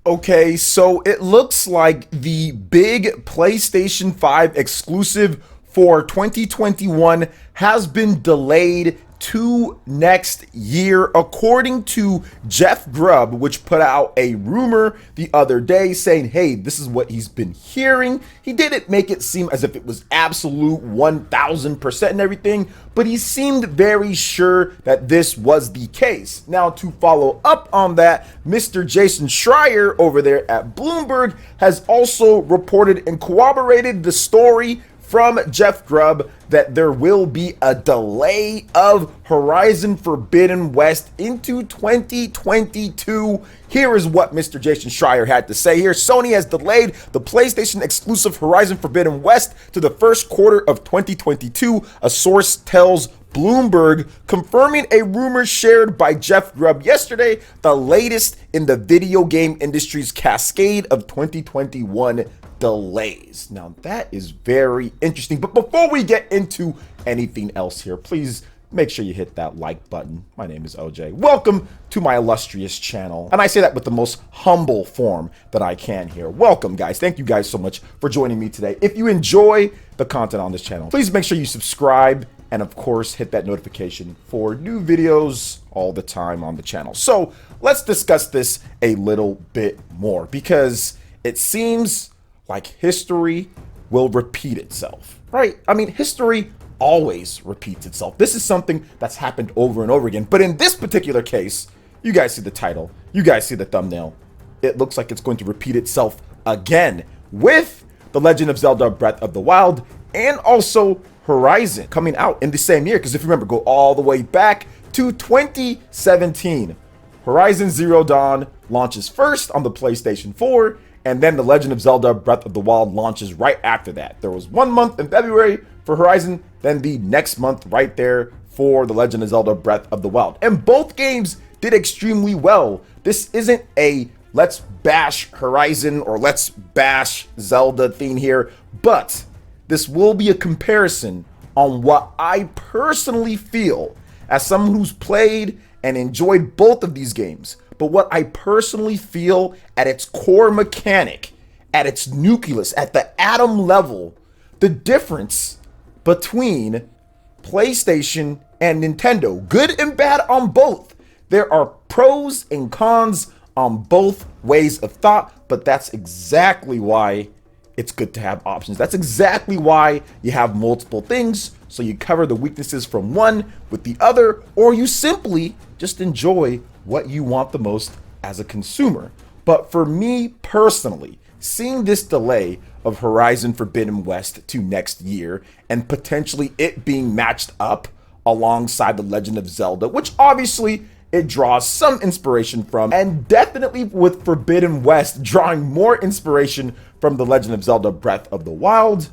Okay, so it looks like the big PlayStation 5 exclusive for 2021 has been delayed to next year, according to Jeff Grubb, which put out a rumor the other day saying, hey, this is what he's been hearing. He didn't make it seem as if it was absolute 1000% and everything, but he seemed very sure that this was the case. Now, to follow up on that, Mr. Jason Schreier over there at Bloomberg has also reported and corroborated the story from Jeff Grubb that there will be a delay of Horizon Forbidden West into 2022. Here is what Mr. Jason Schreier had to say here. Sony has delayed the PlayStation exclusive Horizon Forbidden West to the first quarter of 2022, a source tells Bloomberg, confirming a rumor shared by Jeff Grubb yesterday, the latest in the video game industry's cascade of 2021 delays. Now that is very interesting, but before we get into anything else here, please make sure you hit that like button. My name is OJ. Welcome to my illustrious channel, and I say that with the most humble form that I can here. Welcome, guys. Thank you guys so much for joining me today. If you enjoy the content on this channel, please make sure you subscribe and of course hit that notification for new videos all the time on the channel. So let's discuss this a little bit more, because it seems like history will repeat itself, right? I mean, history always repeats itself. This is something that's happened over and over again. But in this particular case, you guys see the title, you guys see the thumbnail. It looks like it's going to repeat itself again with The Legend of Zelda Breath of the Wild and also Horizon coming out in the same year. Because if you remember, go all the way back to 2017. Horizon Zero Dawn launches first on the PlayStation 4, and then The Legend of Zelda Breath of the Wild launches right after that. There was 1 month in February for Horizon, then the next month right there for The Legend of Zelda Breath of the Wild. And both games did extremely well. This isn't a let's bash Horizon or let's bash Zelda thing here, but this will be a comparison on what I personally feel as someone who's played and enjoyed both of these games. But what I personally feel at its core mechanic, at its nucleus, at the atom level, the difference between PlayStation and Nintendo, good and bad on both. There are pros and cons on both ways of thought, but that's exactly why it's good to have options. That's exactly why you have multiple things, so you cover the weaknesses from one with the other, or you simply just enjoy what you want the most as a consumer. But for me personally, seeing this delay of Horizon Forbidden West to next year and potentially it being matched up alongside The Legend of Zelda, which obviously it draws some inspiration from, and definitely with Forbidden West drawing more inspiration from The Legend of Zelda Breath of the Wild,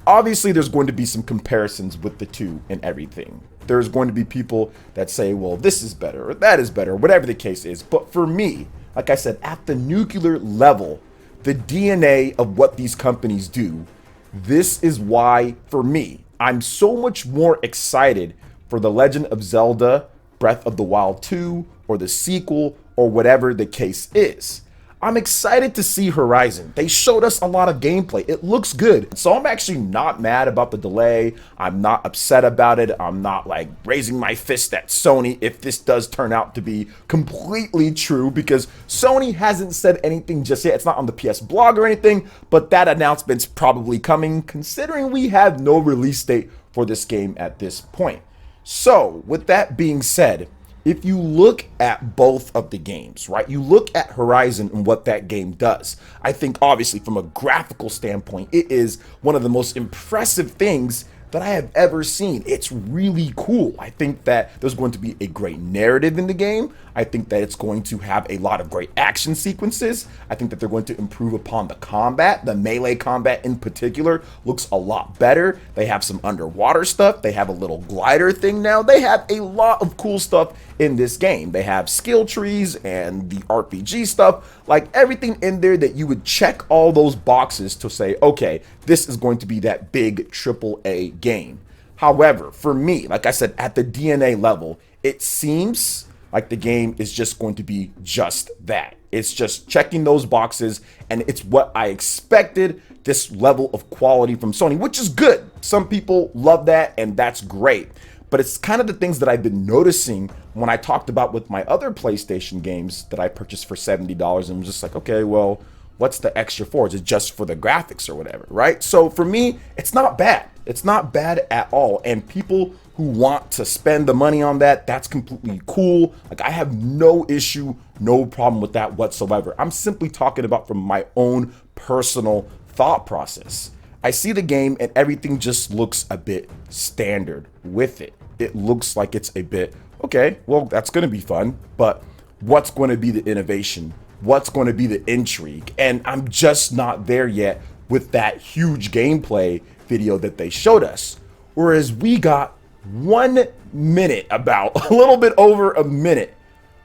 obviously there's going to be some comparisons with the two and everything. There's going to be people that say, well, this is better or that is better, whatever the case is. But for me, like I said, at the nuclear level, the DNA of what these companies do, this is why, for me, I'm so much more excited for The Legend of Zelda Breath of the Wild 2 or the sequel or whatever the case is. I'm excited to see Horizon. They showed us a lot of gameplay. It looks good. So I'm actually not mad about the delay. I'm not upset about it. I'm not like raising my fist at Sony if this does turn out to be completely true, because Sony hasn't said anything just yet. It's not on the PS blog or anything, but that announcement's probably coming considering we have no release date for this game at this point. So with that being said, if you look at both of the games, right, you look at Horizon and what that game does, I think obviously from a graphical standpoint, it is one of the most impressive things that I have ever seen. It's really cool. I think that there's going to be a great narrative in the game. I think that it's going to have a lot of great action sequences. I think that they're going to improve upon the combat. The melee combat in particular looks a lot better. They have some underwater stuff. They have a little glider thing now. They have a lot of cool stuff in this game. They have skill trees and the RPG stuff, like everything in there that you would check all those boxes to say, okay, this is going to be that big AAA game. However, for me, like I said, at the DNA level, it seems like the game is just going to be just that. It's just checking those boxes, and it's what I expected, this level of quality from Sony, which is good. Some people love that, and that's great. But it's kind of the things that I've been noticing when I talked about with my other PlayStation games that I purchased for $70, and was just like, okay, well, what's the extra for? Is it just for the graphics or whatever, right? So for me, it's not bad. It's not bad at all. And people who want to spend the money on that, that's completely cool. Like, I have no issue, no problem with that whatsoever. I'm simply talking about from my own personal thought process. I see the game and everything just looks a bit standard with it. It looks like it's a bit, okay, well, that's going to be fun, but what's going to be the innovation? What's going to be the intrigue? And I'm just not there yet with that huge gameplay video that they showed us. Whereas we got 1 minute, about a little bit over a minute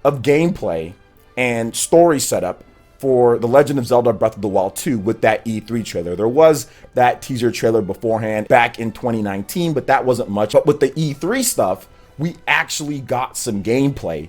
of gameplay and story setup for The Legend of Zelda Breath of the Wild 2 with that E3 trailer. There was that teaser trailer beforehand back in 2019, but that wasn't much. But with the E3 stuff, we actually got some gameplay,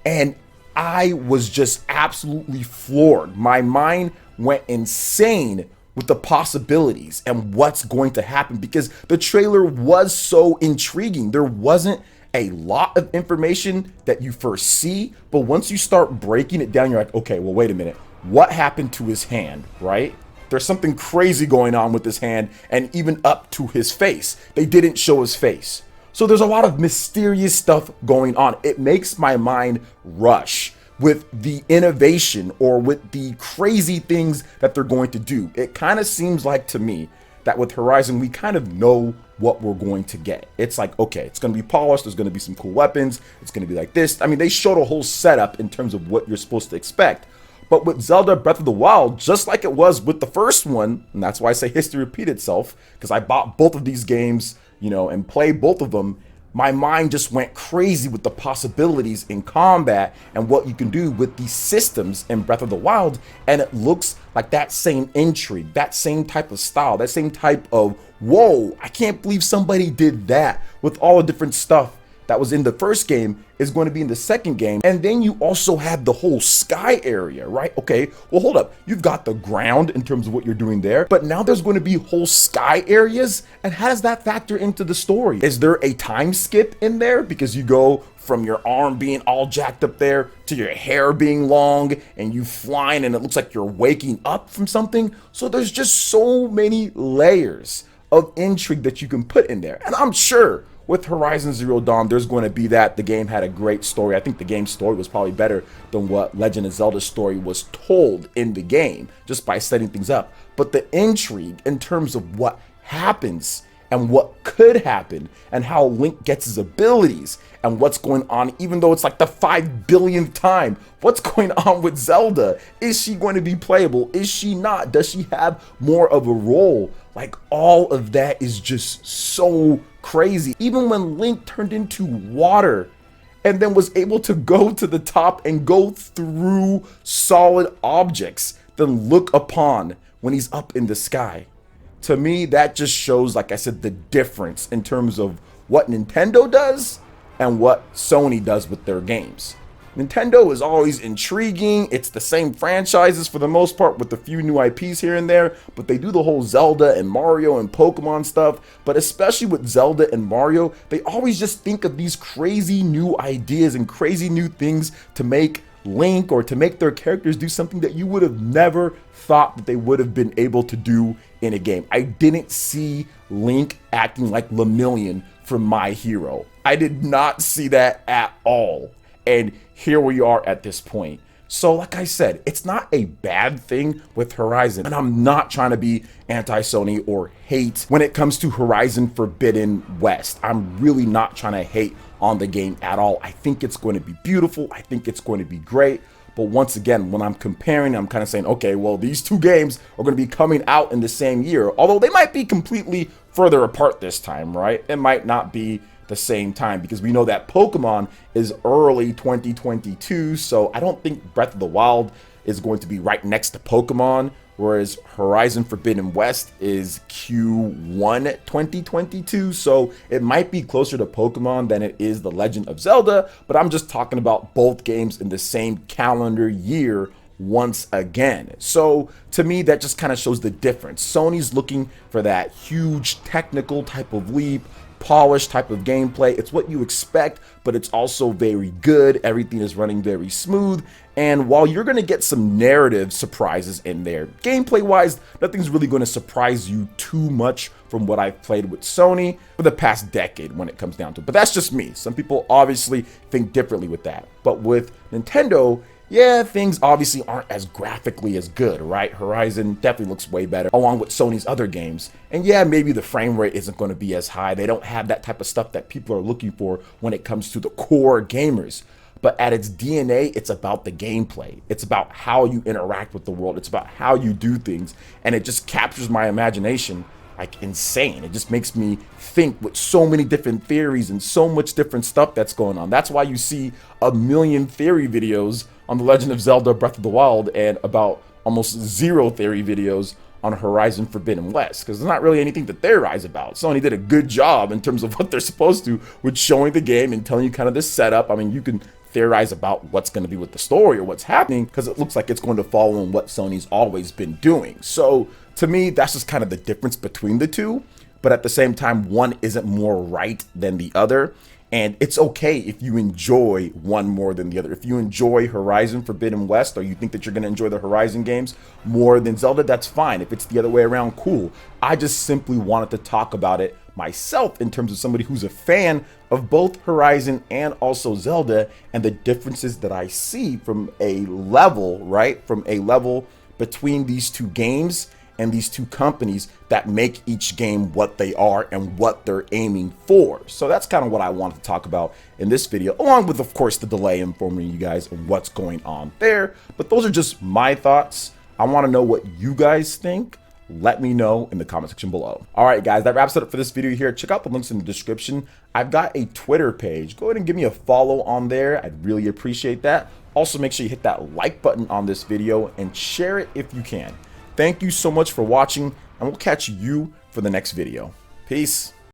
and I was just absolutely floored. My mind went insane with the possibilities and what's going to happen, because the trailer was so intriguing. There wasn't a lot of information that you first see, but once you start breaking it down, you're like, okay, well, wait a minute. What happened to his hand, right? There's something crazy going on with his hand, and even up to his face. They didn't show his face. So there's a lot of mysterious stuff going on. It makes my mind rush with the innovation or with the crazy things that they're going to do. It kind of seems like to me that with Horizon, we kind of know what we're going to get. It's like, okay, it's going to be polished. There's going to be some cool weapons. It's going to be like this. I mean, they showed a whole setup in terms of what you're supposed to expect. But with Zelda Breath of the Wild, just like it was with the first one, and that's why I say history repeat itself, because I bought both of these games, you know, and played both of them, my mind just went crazy with the possibilities in combat and what you can do with these systems in Breath of the Wild. And it looks like that same intrigue, that same type of style, that same type of, whoa, I can't believe somebody did that with all the different stuff that was in the first game is going to be in the second game. And then you also have the whole sky area, right? Okay, well, hold up. You've got the ground in terms of what you're doing there, but now there's going to be whole sky areas. And how does that factor into the story? Is there a time skip in there? Because you go from your arm being all jacked up there to your hair being long and you flying and it looks like you're waking up from something. So there's just so many layers of intrigue that you can put in there. And I'm sure with Horizon Zero Dawn, there's going to be that. The game had a great story. I think the game's story was probably better than what Legend of Zelda's story was told in the game, just by setting things up. But the intrigue in terms of what happens and what could happen and how Link gets his abilities and what's going on, even though it's like the 5 billionth time, what's going on with Zelda? Is she going to be playable? Is she not? Does she have more of a role? Like, all of that is just so crazy. Even when Link turned into water and then was able to go to the top and go through solid objects, then look upon when he's up in the sky. To me, that just shows, like I said, the difference in terms of what Nintendo does and what Sony does with their games. Nintendo is always intriguing. It's the same franchises for the most part with a few new IPs here and there, but they do the whole Zelda and Mario and Pokemon stuff. But especially with Zelda and Mario, they always just think of these crazy new ideas and crazy new things to make Link or to make their characters do something that you would have never thought that they would have been able to do in a game. I didn't see Link acting like Lemillion from My Hero. I did not see that at all. And here we are at this point. So like I said, it's not a bad thing with Horizon. And I'm not trying to be anti-Sony or hate when it comes to Horizon Forbidden West. I'm really not trying to hate on the game at all. I think it's going to be beautiful. I think it's going to be great. But once again, when I'm comparing, I'm kind of saying, okay, well, these two games are going to be coming out in the same year. Although they might be completely further apart this time, right? It might not be the same time, because we know that Pokemon is early 2022, so I don't think Breath of the Wild is going to be right next to Pokemon, whereas Horizon Forbidden West is Q1 2022. So it might be closer to Pokemon than it is The Legend of Zelda, but I'm just talking about both games in the same calendar year once again. So to me, that just kind of shows the difference. Sony's looking for that huge technical type of leap, polished type of gameplay. It's what you expect, but it's also very good. Everything is running very smooth. And while you're going to get some narrative surprises in there, gameplay wise, nothing's really going to surprise you too much from what I've played with Sony for the past decade when it comes down to it. But that's just me. Some people obviously think differently with that. But with Nintendo, yeah, things obviously aren't as graphically as good, right? Horizon definitely looks way better, along with Sony's other games. And yeah, maybe the frame rate isn't going to be as high. They don't have that type of stuff that people are looking for when it comes to the core gamers. But at its DNA, it's about the gameplay. It's about how you interact with the world. It's about how you do things. And it just captures my imagination like insane. It just makes me think with so many different theories and so much different stuff that's going on. That's why you see a million theory videos on The Legend of Zelda Breath of the Wild and about almost 0 theory videos on Horizon Forbidden West, because there's not really anything to theorize about. Sony did a good job in terms of what they're supposed to with showing the game and telling you kind of this setup. I mean, you can theorize about what's going to be with the story or what's happening because it looks like it's going to follow in what Sony's always been doing. So to me, that's just kind of the difference between the two. But at the same time, one isn't more right than the other. And it's okay if you enjoy one more than the other. If you enjoy Horizon Forbidden West, or you think that you're going to enjoy the Horizon games more than Zelda, that's fine. If it's the other way around, cool. I just simply wanted to talk about it myself in terms of somebody who's a fan of both Horizon and also Zelda, and the differences that I see from a level, right? From a level between these two games and these two companies that make each game what they are and what they're aiming for. So that's kind of what I wanted to talk about in this video, along with, of course, the delay informing you guys of what's going on there. But those are just my thoughts. I want to know what you guys think. Let me know in the comment section below. All right, guys, that wraps it up for this video here. Check out the links in the description. I've got a Twitter page. Go ahead and give me a follow on there. I'd really appreciate that. Also, make sure you hit that like button on this video and share it if you can. Thank you so much for watching, and we'll catch you for the next video. Peace.